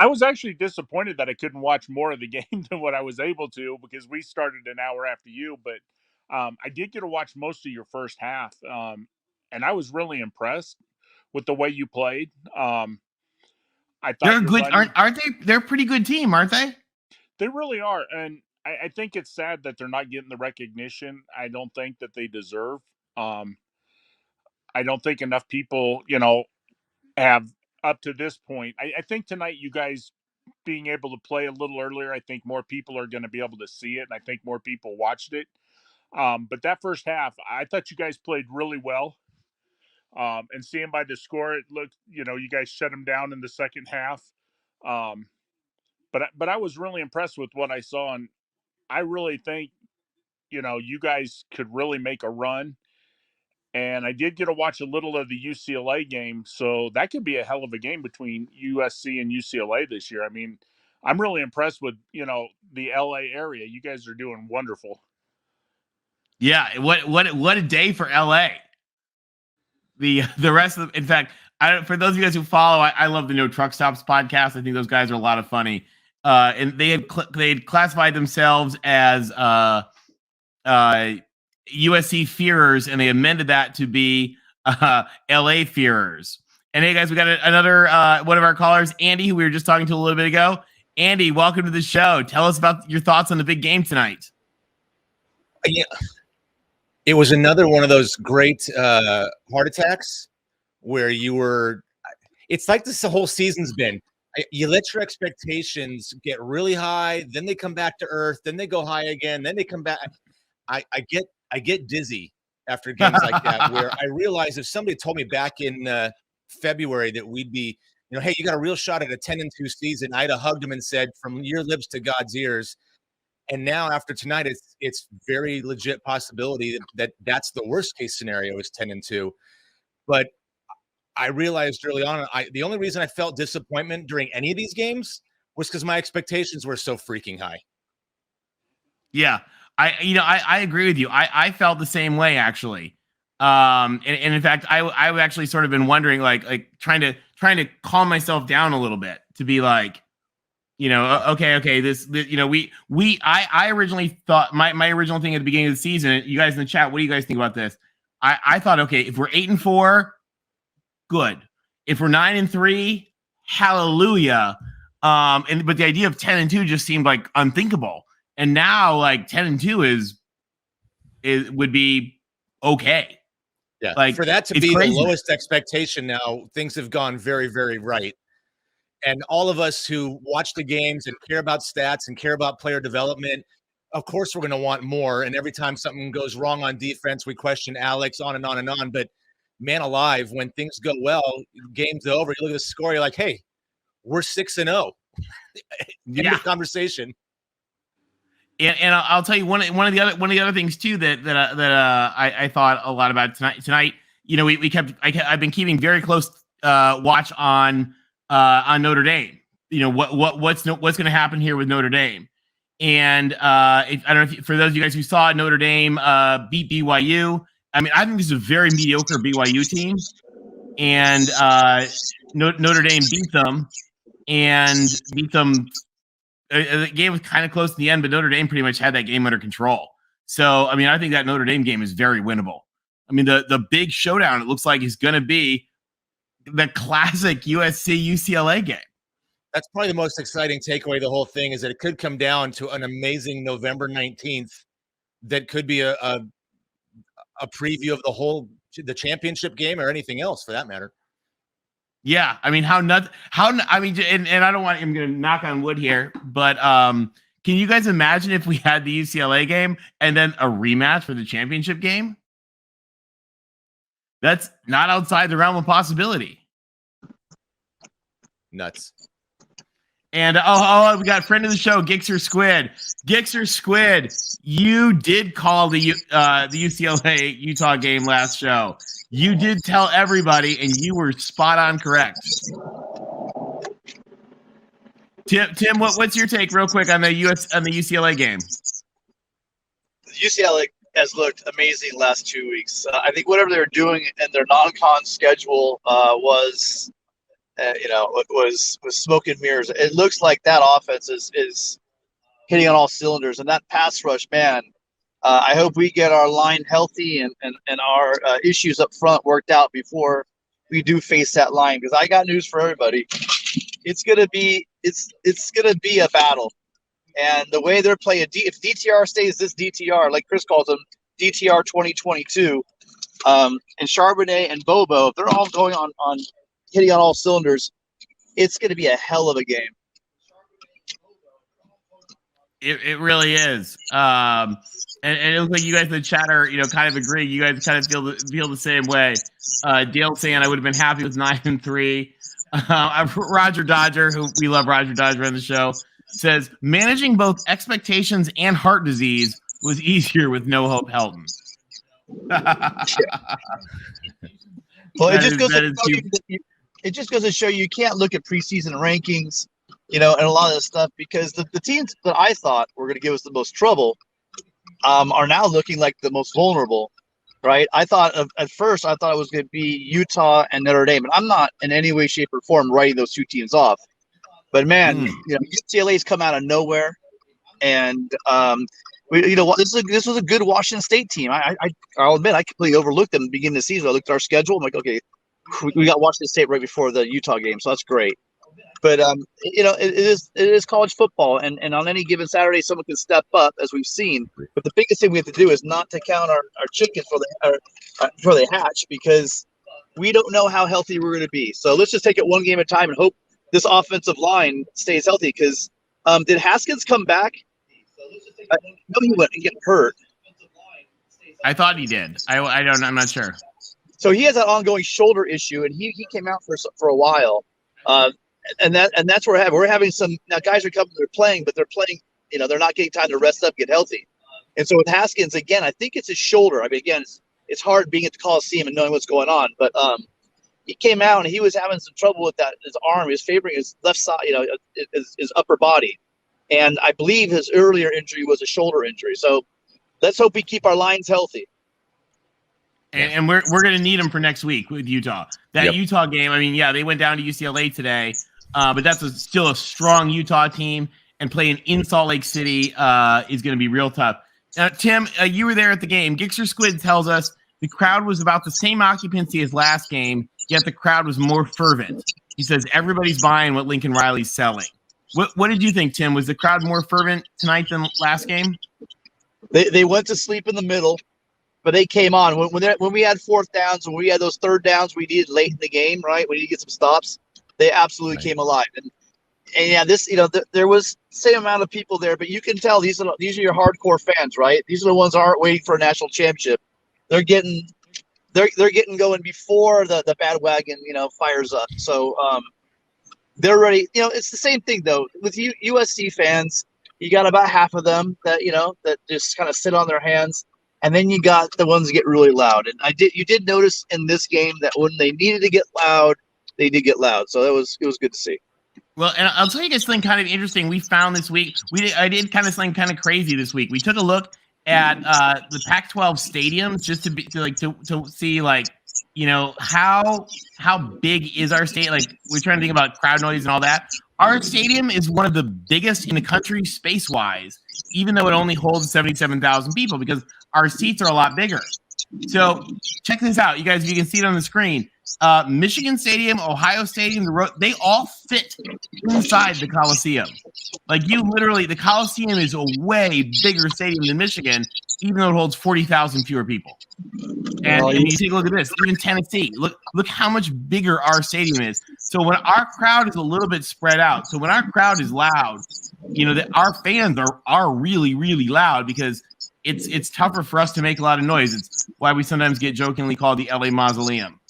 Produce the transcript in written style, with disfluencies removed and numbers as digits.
I was actually disappointed that I couldn't watch more of the game than what I was able to because we started an hour after you. But I did get to watch most of your first half, and I was really impressed with the way you played. I thought They're your good, running, aren't they? They're a pretty good team, aren't they? they really are, and I think it's sad that they're not getting the recognition. I don't think that they deserve. Um, I don't think enough people, have up to this point. I think tonight you guys being able to play a little earlier, I think more people are going to be able to see it, and I think more people watched it. But that first half, I thought you guys played really well. And seeing by the score, it looked, you guys shut them down in the second half. Um, but I was really impressed with what I saw, and I really think you guys could really make a run. And I did get to watch a little of the UCLA game, so that could be a hell of a game between USC and UCLA this year. I mean, I'm really impressed with the LA area. You guys are doing wonderful. Yeah, what a day for LA. The rest of in fact, for those of you guys who follow, I love the No Truck Stops podcast. I think those guys are a lot of funny. And they had classified themselves as USC fearers, and they amended that to be LA fearers. And hey, guys, we got another one of our callers, Andy, who we were just talking to a little bit ago. Andy, welcome to the show. Tell us about your thoughts on the big game tonight. Yeah. It was another one of those great heart attacks where you were – it's like this the whole season's been. You let your expectations get really high, then they come back to earth, then they go high again, then they come back. I get dizzy after games like that where I realize if somebody told me back in February that we'd be, hey, you got a real shot at a 10-2 season, I'd have hugged them and said, from your lips to God's ears. And now after tonight, it's very legit possibility that that's the worst case scenario is 10-2. But I realized early on, the only reason I felt disappointment during any of these games was because my expectations were so freaking high. Yeah, I agree with you. I felt the same way actually. And in fact, I've actually sort of been wondering, like trying to calm myself down a little bit to be like, okay, this I originally thought my original thing at the beginning of the season, you guys in the chat, what do you guys think about this? I thought, okay, if we're 8-4, good. If we're 9-3, hallelujah. But the idea of 10-2 just seemed like unthinkable. And now like 10-2 would be okay. Yeah. Like for that to be the lowest expectation now, things have gone very, very right. And all of us who watch the games and care about stats and care about player development, of course, we're going to want more. And every time something goes wrong on defense, we question Alex, on and on and on. But man alive, when things go well, game's over. You look at the score, you're like, hey, we're 6-0. End of conversation. And I'll tell you one of the other things too that I thought a lot about tonight. I've been keeping very close watch on Notre Dame. What's going to happen here with Notre Dame. And I don't know if for those of you guys who saw Notre Dame beat BYU. I mean, I think this is a very mediocre BYU team, and Notre Dame beat them. The game was kind of close to the end, but Notre Dame pretty much had that game under control. So, I mean, I think that Notre Dame game is very winnable. I mean, the big showdown, it looks like, is going to be the classic USC-UCLA game. That's probably the most exciting takeaway of the whole thing is that it could come down to an amazing November 19th that could be a preview of the championship game or anything else for that matter. Yeah, I mean, and I don't want, I'm going to knock on wood here, but can you guys imagine if we had the UCLA game and then a rematch for the championship game? That's not outside the realm of possibility. Nuts. And we got a friend of the show, Gixxer Squid. You did call the UCLA Utah game last show. You did tell everybody, and you were spot on correct. Tim, what's your take, real quick, on the UCLA game? UCLA has looked amazing last 2 weeks. I think whatever they were doing in their non-con schedule was was smoke and mirrors. It looks like that offense is hitting on all cylinders, and that pass rush, man. I hope we get our line healthy and our issues up front worked out before we do face that line. Because I got news for everybody. It's gonna be a battle, and the way they're playing, if DTR stays this DTR, like Chris calls them, DTR 2022, and Charbonnet and Bobo, if they're all going on hitting on all cylinders, it's going to be a hell of a game. It really is. And it looks like you guys in the chat are, kind of agree. You guys kind of feel the same way. Dale saying I would have been happy with 9-3. Roger Dodger, who we love Roger Dodger on the show, says managing both expectations and heart disease was easier with no Hope Helton. Well, it just goes to show you can't look at preseason rankings, and a lot of this stuff, because the teams that I thought were going to give us the most trouble are now looking like the most vulnerable, right? At first I thought it was going to be Utah and Notre Dame, and I'm not in any way, shape, or form writing those two teams off. But man, UCLA's come out of nowhere, and this was a good Washington State team. I'll admit I completely overlooked them at the beginning of the season. I looked at our schedule. I'm like, okay, we got Washington State right before the Utah game, so that's great. But it is college football, and on any given Saturday, someone can step up, as we've seen. But the biggest thing we have to do is not to count our chickens for they hatch, because we don't know how healthy we're going to be. So let's just take it one game at a time and hope this offensive line stays healthy. Because did Haskins come back? I know he went and get hurt. I thought he did. I'm not sure. So he has an ongoing shoulder issue, and he came out for a while. And that's where we're having some now. Guys are coming, they're playing, but they're playing. They're not getting time to rest up, get healthy. And so with Haskins, again, I think it's his shoulder. I mean, again, it's hard being at the Coliseum and knowing what's going on. But he came out and he was having some trouble with that. His arm, he was favoring his left side, his upper body. And I believe his earlier injury was a shoulder injury. So let's hope we keep our lines healthy. And we're going to need him for next week with Utah. That Utah game, I mean, yeah, they went down to UCLA today, but that's still a strong Utah team, and playing in Salt Lake City is going to be real tough. Now, Tim, you were there at the game. Gixxer Squid tells us the crowd was about the same occupancy as last game, yet the crowd was more fervent. He says everybody's buying what Lincoln Riley's selling. What did you think, Tim? Was the crowd more fervent tonight than last game? They went to sleep in the middle, but they came on. When we had fourth downs, when we had those third downs we needed late in the game, right? We needed to get some stops. They absolutely came alive. And yeah, there was the same amount of people there, but you can tell these are your hardcore fans, right? These are the ones that aren't waiting for a national championship. They're getting going before the bandwagon, fires up. So they're ready. It's the same thing though with USC fans. You got about half of them that that just kind of sit on their hands, and then you got the ones that get really loud. And you did notice in this game that when they needed to get loud, they did get loud. So it was good to see. Well, and I'll tell you guys something kind of interesting we found this week. I did kind of something kind of crazy this week. We took a look at the Pac-12 stadiums just to see how big is our state. Like, we're trying to think about crowd noise and all that. Our stadium is one of the biggest in the country space-wise, even though it only holds 77,000 people, because our seats are a lot bigger. So check this out, you guys. If you can see it on the screen, Michigan Stadium, Ohio Stadium, they all fit inside the Coliseum. Like, the Coliseum is a way bigger stadium than Michigan, even though it holds 40,000 fewer people. And you take a look at this, even Tennessee. Look how much bigger our stadium is. So when our crowd is a little bit spread out, so when our crowd is loud, our fans are really, really loud, because it's tougher for us to make a lot of noise. It's why we sometimes get jokingly called the LA Mausoleum.